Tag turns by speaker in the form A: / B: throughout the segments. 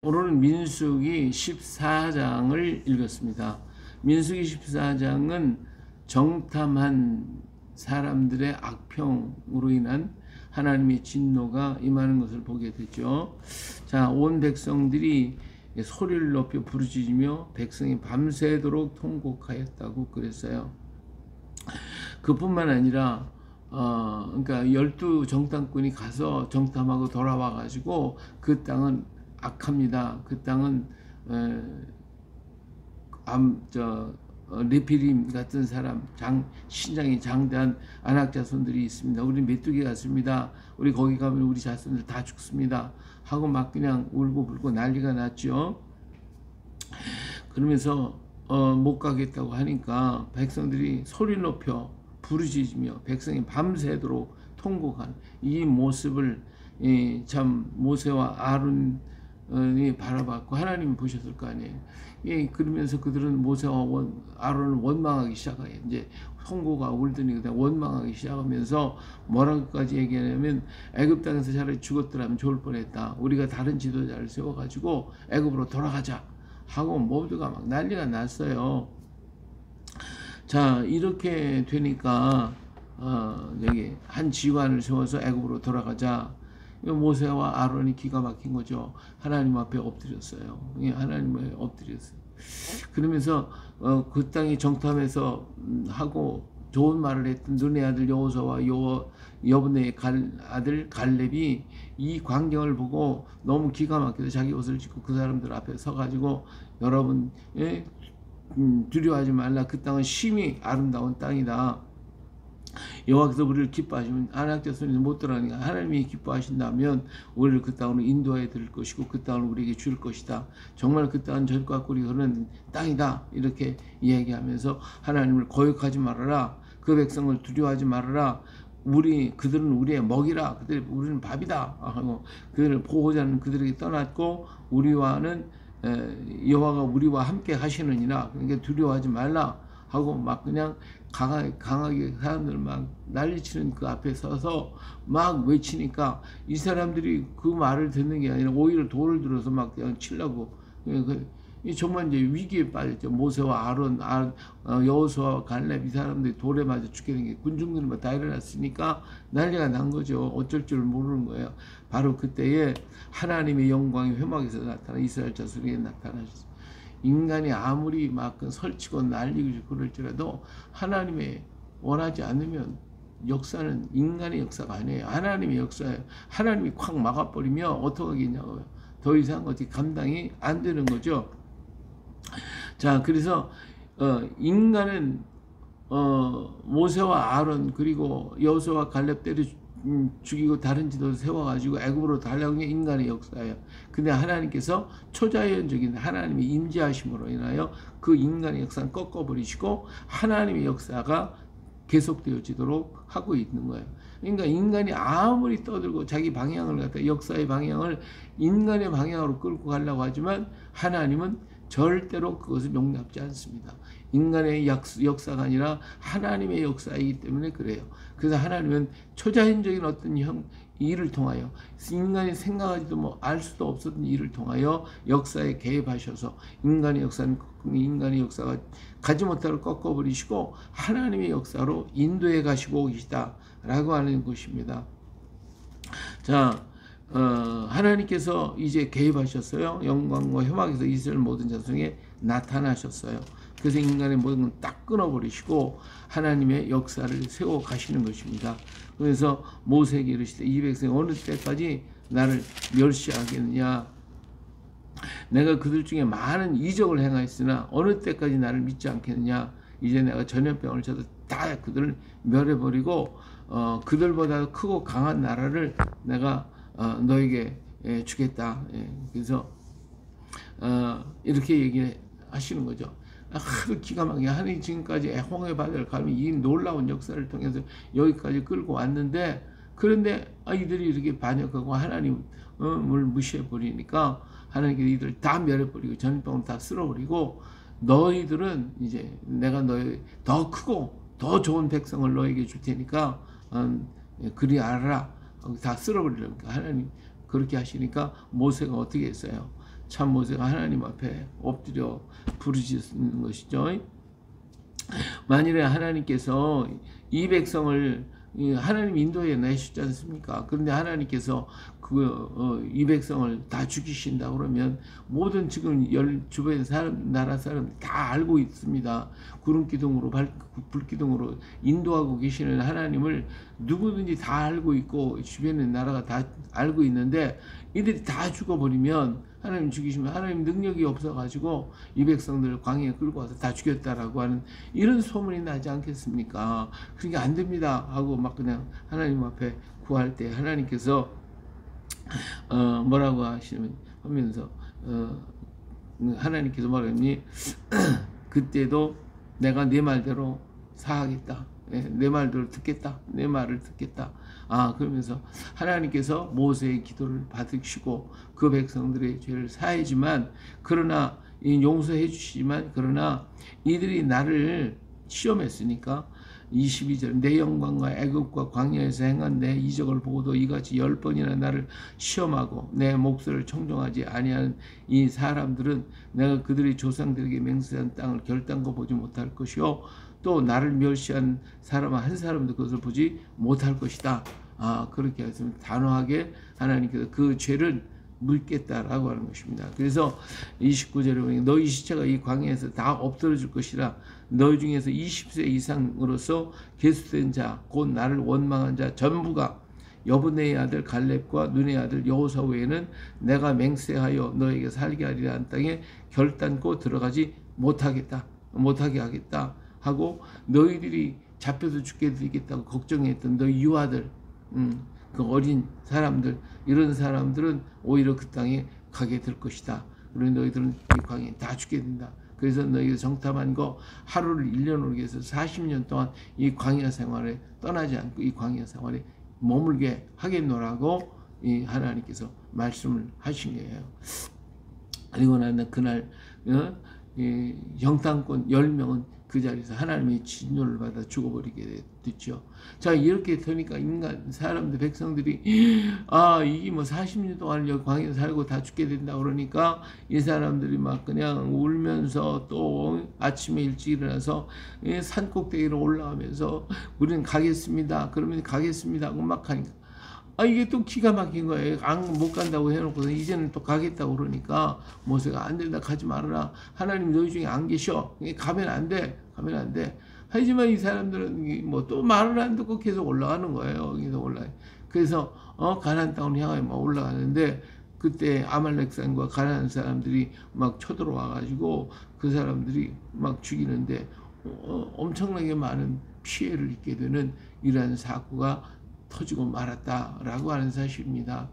A: 오늘은 민수기 14장을 읽었습니다. 민수기 14장은 정탐한 사람들의 악평으로 인한 하나님의 진노가 임하는 것을 보게 되죠. 자, 온 백성들이 소리를 높여 부르짖으며 백성이 밤새도록 통곡하였다고 그랬어요. 그뿐만 아니라 그러니까 12 정탐꾼이 가서 정탐하고 돌아와 가지고 그 땅은 악합니다. 그 땅은 레피림 같은 사람, 신장이 장대한 아낙 자손들이 있습니다. 우리 메뚜기 같습니다. 우리 거기 가면 우리 자손들 다 죽습니다. 하고 막 그냥 울고 불고 난리가 났죠. 그러면서 못 가겠다고 하니까 백성들이 소리 높여 부르짖으며 백성이 밤새도록 통곡한 이 모습을 참 모세와 아론이 바라봤고 하나님이 보셨을 거 아니에요. 그러면서 그들은 모세와 아론을 원망하기 시작해요. 이제 송고가 울더니 원망하기 시작하면서 뭐라고까지 얘기하냐면 애굽 땅에서 차라리 죽었더라면 좋을 뻔했다. 우리가 다른 지도자를 세워가지고 애굽으로 돌아가자 하고 모두가 막 난리가 났어요. 자, 이렇게 되니까 여기 한 지관을 세워서 애굽으로 돌아가자. 모세와 아론이 기가 막힌 거죠. 하나님 앞에 엎드렸어요. 하나님 앞에 엎드렸어요. 그러면서 그 땅이 정탐해서 하고 좋은 말을 했던 눈의 아들 여호수아와 여분의 아들 갈렙이 이 광경을 보고 너무 기가 막혀서 자기 옷을 찢고 그 사람들 앞에 서가지고 여러분 두려워하지 말라. 그 땅은 심히 아름다운 땅이다. 여호와께서 우리를 기뻐하시면 아낙 자손이 못 들어가니까 하나님이 기뻐하신다면 우리를 그 땅으로 인도해 드릴 것이고 그 땅을 우리에게 줄 것이다. 정말 그 땅은 젖과 꿀이 흐르는 땅이다. 이렇게 이야기하면서 하나님을 거역하지 말아라. 그 백성을 두려워하지 말아라. 그들은 우리의 먹이라. 우리는 밥이다. 하고 그들을 보호자는 그들에게 떠났고 우리와는 여호와가 우리와 함께 하시느니라. 그러니까 두려워하지 말라. 하고 막 그냥 강하게 사람들 막 난리치는 그 앞에 서서 막 외치니까 이 사람들이 그 말을 듣는 게 아니라 오히려 돌을 들어서 막 그냥 치려고 정말 이제 위기에 빠졌죠. 모세와 아론, 여호수아와 갈렙 이 사람들이 돌에 맞아 죽게 된 게 군중들이 다 일어났으니까 난리가 난 거죠. 어쩔 줄 모르는 거예요. 바로 그때에 하나님의 영광이 회막에서 나타나 이스라엘 자손에게 나타나셨어요. 인간이 아무리 막 설치고 날리고 그럴지라도 하나님의 원하지 않으면 역사는 인간의 역사가 아니에요. 하나님의 역사예요. 하나님이 콱 막아버리면 어떡하겠냐고요. 더 이상 어떻게 감당이 안 되는 거죠. 자, 그래서 인간은 모세와 아론 그리고 여호수아와 갈렙 때려 죽이고 다른 지도를 세워가지고 애굽으로 달려온 게 인간의 역사예요. 근데 하나님께서 초자연적인 하나님의 임재하심으로 인하여 그 인간의 역사는 꺾어버리시고 하나님의 역사가 계속되어지도록 하고 있는 거예요. 그러니까 인간이 아무리 떠들고 자기 방향을 갖다 역사의 방향을 인간의 방향으로 끌고 가려고 하지만 하나님은 절대로 그것을 용납지 않습니다. 인간의 역사가 아니라 하나님의 역사이기 때문에 그래요. 그래서 하나님은 초자연적인 어떤 일을 통하여 인간이 생각하지도 알 수도 없었던 일을 통하여 역사에 개입하셔서 인간의 역사가 가지 못할 꺾어버리시고 하나님의 역사로 인도해 가시고 계시다라고 하는 것입니다. 자, 하나님께서 이제 개입하셨어요. 영광과 회막에서 이스라엘 모든 자손에게 나타나셨어요. 그래서 인간의 모든 건 딱 끊어버리시고 하나님의 역사를 세워 가시는 것입니다. 그래서 모세에게 이르시되 이 백성이 어느 때까지 나를 멸시하겠느냐. 내가 그들 중에 많은 이적을 행하였으나 어느 때까지 나를 믿지 않겠느냐. 이제 내가 전염병을 쳐서 다 그들을 멸해버리고 그들보다 크고 강한 나라를 내가 너에게 주겠다. 그래서 이렇게 얘기하시는 거죠. 하도 기가 막히게 하나님 지금까지 홍해 바다를 가면 이 놀라운 역사를 통해서 여기까지 끌고 왔는데 그런데 이들이 이렇게 반역하고 하나님을 무시해 버리니까 하나님께서 이들을 다 멸해버리고 전염병을 다 쓸어버리고 너희들은 이제 내가 너희 더 크고 더 좋은 백성을 너에게 줄 테니까 그리 알아라. 다 쓸어버리려니까 하나님 그렇게 하시니까 모세가 어떻게 했어요? 참 모세가 하나님 앞에 엎드려 부르짖는 것이죠. 만일에 하나님께서 이 백성을 하나님 인도해 내시지 않습니까? 그런데 하나님께서 이 백성을 다 죽이신다 그러면 모든 지금 주변 나라 사람 다 알고 있습니다. 구름 기둥으로 불 기둥으로 인도하고 계시는 하나님을 누구든지 다 알고 있고 주변의 나라가 다 알고 있는데 이들이 다 죽어버리면 하나님 죽이시면 하나님 능력이 없어가지고 이 백성들을 광야에 끌고 와서 다 죽였다라고 하는 이런 소문이 나지 않겠습니까? 그러니까 안 됩니다 하고 막 그냥 하나님 앞에 구할 때 하나님께서 뭐라고 하면서 하나님께서 말하니 그때도 내가 네 말대로 사하겠다. 내 말대로 듣겠다. 내 말을 듣겠다. 그러면서 하나님께서 모세의 기도를 받으시고 그 백성들의 죄를 사하지만 그러나 용서해 주시지만 그러나 이들이 나를 시험했으니까 22절 내 영광과 애굽과 광야에서 행한 내 이적을 보고도 이같이 10번이나 나를 시험하고 내 목소리를 청종하지 아니하는 이 사람들은 내가 그들의 조상들에게 맹세한 땅을 결단코 보지 못할 것이요 또 나를 멸시한 사람 한 사람도 그것을 보지 못할 것이다. 그렇게 해서 단호하게 하나님께서 그 죄를 물겠다라고 하는 것입니다. 그래서 29절에 보니 너희 시체가 이 광야에서 다 엎드러질 것이라 너희 중에서 20세 이상으로서 계수된 자 곧 나를 원망한 자 전부가 여분의 아들 갈렙과 눈의 아들 여호사 외에는 내가 맹세하여 너에게 살게 하리라 한 땅에 결단코 들어가지 못하게 하겠다 하고 너희들이 잡혀서 죽게 되겠다고 걱정했던 너희 유아들 그 어린 사람들 이런 사람들은 오히려 그 땅에 가게 될 것이다. 그리고 너희들은 이 광야에 다 죽게 된다. 그래서 너희가 정탐한 거 하루를 1년으로 해서 40년 동안 이 광야 생활에 떠나지 않고 이 광야 생활에 머물게 하겠노라고 이 하나님께서 말씀을 하신 거예요. 그리고 나는 그날 형탄권 10명은 그 자리에서 하나님의 진노를 받아 죽어버리게 됐죠. 자, 이렇게 되니까 사람들, 백성들이, 이게 뭐 40년 동안 여기 광야에 살고 다 죽게 된다 그러니까 이 사람들이 막 그냥 울면서 또 아침에 일찍 일어나서 산 꼭대기로 올라가면서 우리는 가겠습니다. 그러면 가겠습니다 하고 막 하니까. 이게 또 기가 막힌 거예요. 못 간다고 해놓고 이제는 또 가겠다고 그러니까 모세가 안 된다 가지 말아라. 하나님 너희 중에 안 계셔. 가면 안 돼. 하지만 이 사람들은 뭐 또 말을 안 듣고 계속 올라가는 거예요. 그래서 가나안 땅을 향하여 막 올라가는데 그때 아말렉 산과 가나안 사람들이 막 쳐들어와 가지고 그 사람들이 막 죽이는데 엄청나게 많은 피해를 입게 되는 이러한 사고가 터지고 말았다라고 하는 사실입니다.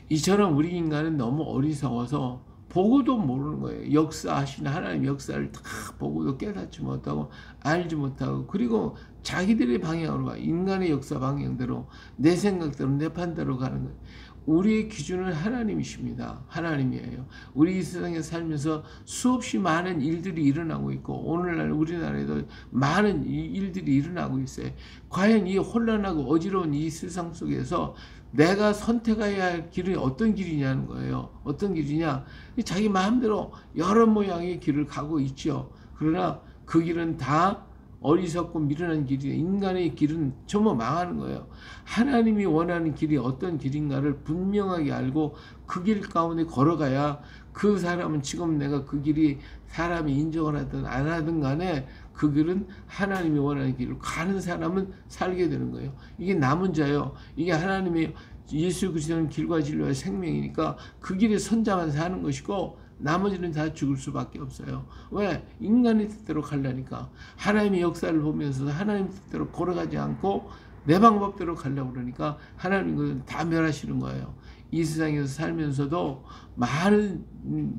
A: 이처럼 우리 인간은 너무 어리석어서 보고도 모르는 거예요. 역사하시는 하나님 역사를 다 보고도 깨닫지 못하고 알지 못하고 그리고 자기들의 방향으로 가 인간의 역사 방향대로 내 생각대로 내 판대로 가는 거예요. 우리의 기준은 하나님이십니다. 하나님이에요. 우리 이 세상에 살면서 수없이 많은 일들이 일어나고 있고 오늘날 우리나라에도 많은 일들이 일어나고 있어요. 과연 이 혼란하고 어지러운 이 세상 속에서 내가 선택해야 할 길이 어떤 길이냐는 거예요. 어떤 길이냐? 자기 마음대로 여러 모양의 길을 가고 있죠. 그러나 그 길은 다 어리석고 미련한 길이에요. 인간의 길은 전부 망하는 거예요. 하나님이 원하는 길이 어떤 길인가를 분명하게 알고 그 길 가운데 걸어가야 그 사람은 지금 내가 그 길이 사람이 인정을 하든 안 하든 간에 그 길은 하나님이 원하는 길을 가는 사람은 살게 되는 거예요. 이게 남은 자예요. 이게 하나님의 예수 그리스도는 길과 진리와 생명이니까 그 길에 선자만 사는 것이고 나머지는 다 죽을 수밖에 없어요. 왜? 인간의 뜻대로 가려니까. 하나님의 역사를 보면서 하나님 뜻대로 걸어가지 않고 내 방법대로 가려고 그러니까 하나님은 다 멸하시는 거예요. 이 세상에서 살면서도 많은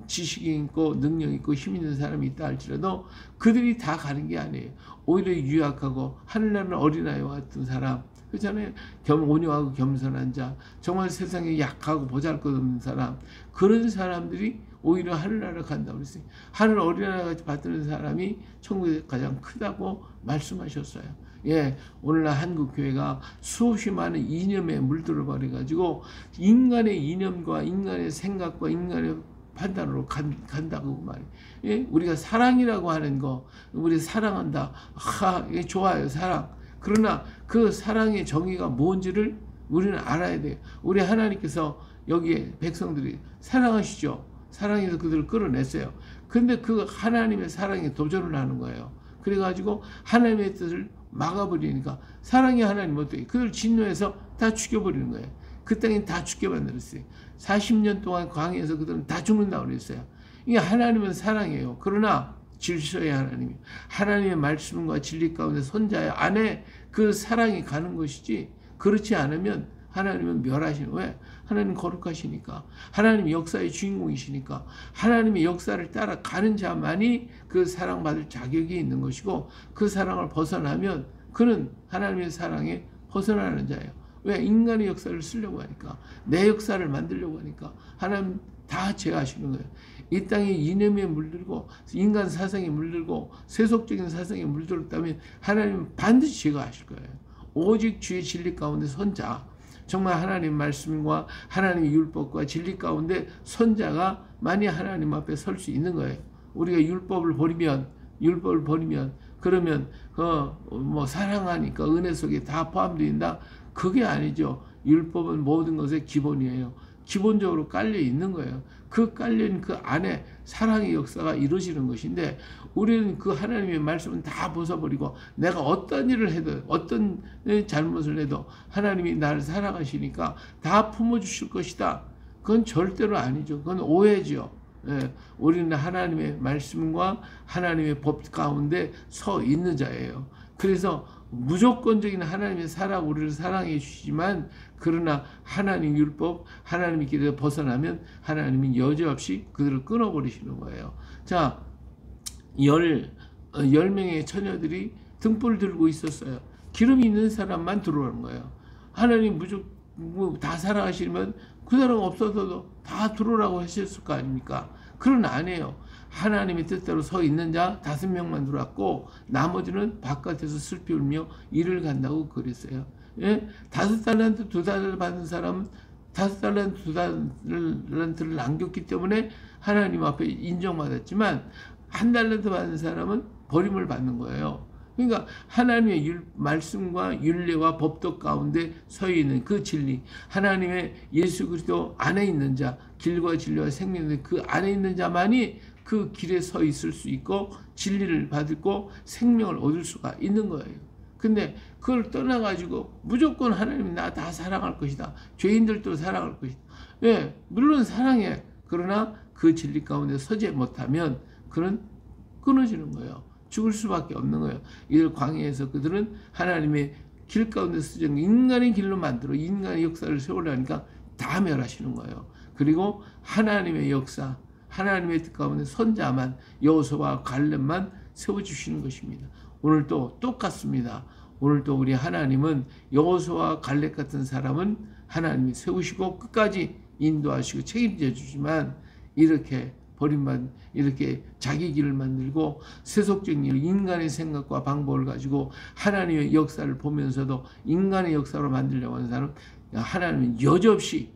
A: 지식이 있고 능력 있고 힘 있는 사람이 있다 할지라도 그들이 다 가는 게 아니에요. 오히려 유약하고 하늘나라는 어린아이와 같은 사람, 그렇잖아요. 온유하고 겸손한 자, 정말 세상에 약하고 보잘것없는 사람, 그런 사람들이 오히려 하늘나라 간다고 그랬어요. 하늘 어린아이같이 받드는 사람이 천국에 가장 크다고 말씀하셨어요. 예, 오늘날 한국 교회가 수없이 많은 이념에 물들어 버려 가지고 인간의 이념과 인간의 생각과 인간의 판단으로 간다고 말이에요. 예? 우리가 사랑이라고 하는 거, 우리 사랑한다. 예, 좋아요, 사랑. 그러나 그 사랑의 정의가 뭔지를 우리는 알아야 돼요. 우리 하나님께서 여기에 백성들이 사랑하시죠. 사랑해서 그들을 끌어냈어요. 근데 그 하나님의 사랑에 도전을 하는 거예요. 그래가지고 하나님의 뜻을 막아버리니까 사랑의 하나님 어떻게 그들 진노해서 다 죽여버리는 거예요. 그 땅에 다 죽게 만들었어요. 40년 동안 광야에서 그들은 다 죽는다고 그랬어요. 이게 하나님은 사랑이에요. 그러나 질서의 하나님이 하나님의 말씀과 진리 가운데 손자의 안에 그 사랑이 가는 것이지, 그렇지 않으면 하나님은 멸하시는. 왜? 하나님 거룩하시니까, 하나님 역사의 주인공이시니까, 하나님의 역사를 따라가는 자만이 그 사랑받을 자격이 있는 것이고, 그 사랑을 벗어나면 그는 하나님의 사랑에 벗어나는 자예요. 왜? 인간의 역사를 쓰려고 하니까, 내 역사를 만들려고 하니까 하나님 다 제하시는 거예요. 이 땅에 이념에 물들고 인간 사상에 물들고 세속적인 사상에 물들었다면 하나님은 반드시 제거하실 거예요. 오직 주의 진리 가운데 선자, 정말 하나님 말씀과 하나님의 율법과 진리 가운데 선자가 만이 하나님 앞에 설 수 있는 거예요. 우리가 율법을 버리면 그러면 뭐 사랑하니까 은혜 속에 다 포함되어 그게 아니죠. 율법은 모든 것의 기본이에요. 기본적으로 깔려 있는 거예요. 그 깔린 그 안에 사랑의 역사가 이루어지는 것인데, 우리는 그 하나님의 말씀은 다 벗어버리고 내가 어떤 일을 해도 어떤 잘못을 해도 하나님이 나를 사랑하시니까 다 품어주실 것이다. 그건 절대로 아니죠. 그건 오해죠. 예, 우리는 하나님의 말씀과 하나님의 법 가운데 서 있는 자예요. 그래서 무조건적인 하나님의 사랑, 우리를 사랑해 주시지만, 그러나 하나님 율법, 하나님의 길에서 벗어나면 하나님은 여지없이 그들을 끊어버리시는 거예요. 자, 10명의 처녀들이 등불을 들고 있었어요. 기름이 있는 사람만 들어오는 거예요. 하나님 다 사랑하시면 그 사람 없어서도 다 들어오라고 하셨을 거 아닙니까? 그런 아니에요. 하나님의 뜻대로 서 있는 자 5명만 들어왔고 나머지는 바깥에서 슬피 울며 일을 간다고 그랬어요. 예? 5달란트 2달란트 받은 사람은 5달란트 2달란트를 남겼기 때문에 하나님 앞에 인정받았지만 1달란트 받은 사람은 버림을 받는 거예요. 그러니까 하나님의 말씀과 율례와 법도 가운데 서 있는 그 진리, 하나님의 예수 그리스도 안에 있는 자, 길과 진리와 생명의 그 안에 있는 자만이 그 길에 서 있을 수 있고 진리를 받고 생명을 얻을 수가 있는 거예요. 근데 그걸 떠나가지고 무조건 하나님이 나 다 사랑할 것이다, 죄인들도 사랑할 것이다. 예, 물론 사랑해. 그러나 그 진리 가운데 서지 못하면 그는 끊어지는 거예요. 죽을 수밖에 없는 거예요. 이들 광야에서 그들은 하나님의 길 가운데 서정 인간의 길로 만들어 인간의 역사를 세우려니까 다 멸하시는 거예요. 그리고 하나님의 역사, 하나님의 뜻 가운데 선자만, 여호수아와 갈렙만 세워주시는 것입니다. 오늘도 똑같습니다. 오늘도 우리 하나님은 여호수아와 갈렙 같은 사람은 하나님이 세우시고 끝까지 인도하시고 책임져 주지만, 이렇게 이렇게 자기 길을 만들고 세속적인 일, 인간의 생각과 방법을 가지고 하나님의 역사를 보면서도 인간의 역사로 만들려고 하는 사람, 하나님은 여지없이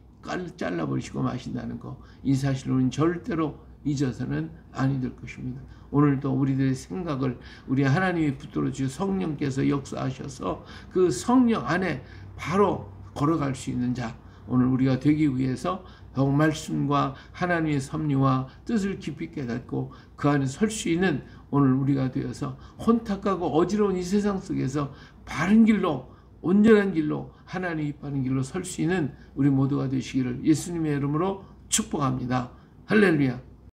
A: 잘라버리시고 마신다는 거, 이 사실은 절대로 잊어서는 아니 될 것입니다. 오늘도 우리들의 생각을 우리 하나님이 붙들어 주시고 성령께서 역사하셔서 그 성령 안에 바로 걸어갈 수 있는 자, 오늘 우리가 되기 위해서 더욱 말씀과 하나님의 섭리와 뜻을 깊이 깨닫고 그 안에 설 수 있는 오늘 우리가 되어서 혼탁하고 어지러운 이 세상 속에서 바른 길로, 온전한 길로, 하나님이 바른 길로 설 수 있는 우리 모두가 되시기를 예수님의 이름으로 축복합니다. 할렐루야.